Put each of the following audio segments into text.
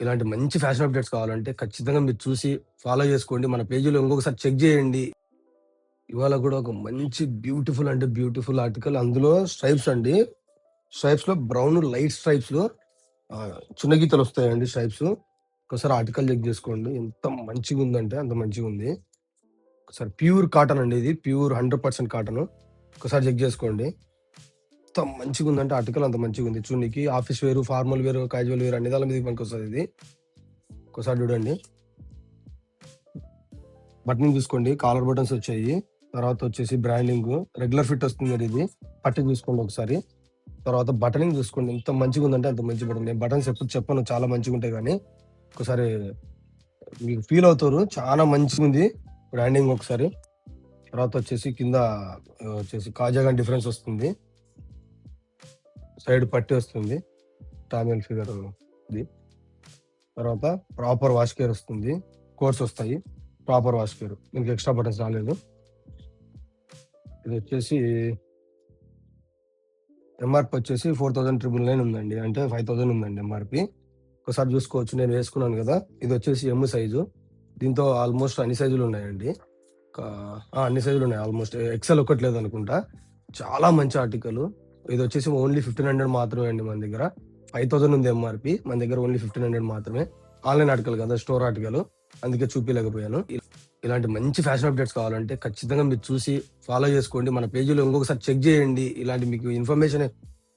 ఇలాంటి మంచి fashion updates కావాలంటే ఖచ్చితంగా మీరు చూసి ఫాలో చేసుకోండి. మన పేజీలో ఇంకొకసారి చెక్ చేయండి. ఇవాళ కూడా ఒక మంచి బ్యూటిఫుల్ అంటే బ్యూటిఫుల్ ఆర్టికల్. అందులో స్ట్రైప్స్ అండి. స్ట్రైప్స్‌లో బ్రౌన్ లైట్ స్ట్రైప్స్‌లో చిన్న గీతలు వస్తాయండి స్ట్రైప్స్. ఒకసారి ఆర్టికల్ చెక్ చేసుకోండి. ఎంత మంచిగుందంటే అంత మంచిగుంది. ఒకసారి ప్యూర్ కాటన్ అండి ఇది. Pure 100% cotton. ఒకసారి చెక్ చేసుకోండి. ఎంత మంచిగుందంటే ఆర్టికల్ అంత మంచిగుంది. చున్నీకి ఆఫీస్ వేరు, ఫార్మల్ వేరు, క్యాజువల్ వేర్ అన్ని దాని మీదకి పనికొస్తది ఇది. ఒకసారి చూడండి. బటనింగ్ చూసుకోండి. కాలర్ బటన్స్ వచ్చాయి. తర్వాత వచ్చేసి బ్రాండింగ్ రెగ్యులర్ ఫిట్ వస్తుంది ఇది. పట్టి చూసుకోండి ఒకసారి. తర్వాత బటనింగ్ చూసుకోండి. ఎంత మంచిగుందంటే అంత మంచి బటన్. నేను బటన్స్ ఎప్పుడు చెప్పను చాలా మంచిగుంటాయి గానీ, ఒకసారి మీకు ఫీల్ అవుతారు. చాలా మంచిగుంది బ్రాండింగ్ ఒకసారి. తర్వాత వచ్చేసి కింద వచ్చేసి కాజాగాని డిఫరెన్స్ వస్తుంది. సైడ్ పట్టి వస్తుంది. టామిల్ ఫిగర్ ఇది. తర్వాత ప్రాపర్ వాష్ కేర్ వస్తుంది. కోర్స్ వస్తాయి. Proper wash care. దీనికి ఎక్స్ట్రా బటన్స్ రాలేదు. ఇది వచ్చేసి ఎంఆర్‌పి వచ్చేసి 4,999 ఉందండి. అంటే 5,000 ఉందండి ఎంఆర్‌పి. ఒకసారి చూసుకోవచ్చు. నేను వేసుకున్నాను కదా! ఇది వచ్చేసి ఎమ్ సైజు. దీంతో ఆల్మోస్ట్ అన్ని సైజులు ఉన్నాయండి. అన్ని సైజులు ఉన్నాయి ఆల్మోస్ట్. ఎక్సెల్ ఒక్కటి లేదనుకుంటా. చాలా మంచి ఆర్టికల్. ఇది వచ్చేసి ఓన్లీ 1,500 మాత్రమే అండి మన దగ్గర. 5,000 ఉంది ఎంఆర్‌పి. మన దగ్గర ఓన్లీ 1,500 మాత్రమే. ఆన్‌లైన్ ఆర్టికల్ కదా! Store article. అందుకే చూపియలేకపోయాను. ఇలాంటి మంచి ఫ్యాషన్ అప్డేట్స్ కావాలంటే ఖచ్చితంగా మీరు చూసి ఫాలో చేసుకోండి. మన పేజీలో ఇంకొకసారి చెక్ చేయండి. ఇలాంటి మీకు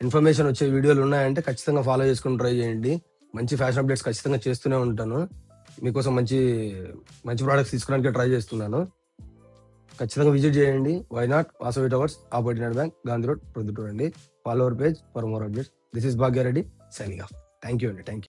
ఇన్ఫర్మేషన్ వచ్చే వీడియోలు ఉన్నాయంటే ఖచ్చితంగా ఫాలో చేసుకొని ట్రై చేయండి. మంచి ఫ్యాషన్ అప్డేట్స్ ఖచ్చితంగా చేస్తూనే ఉంటాను. మీకోసం మంచి మంచి ప్రొడక్ట్స్ తీసుకోవడానికి ట్రై చేస్తున్నాను. ఖచ్చితంగా విజిట్ చేయండి. Why not Vasavi towers, opposite bank, Gandhi road, Proddatur అండి. Follow our page for more updates. This is Bhagyareddy signing off. Thank you అండి. Thank you.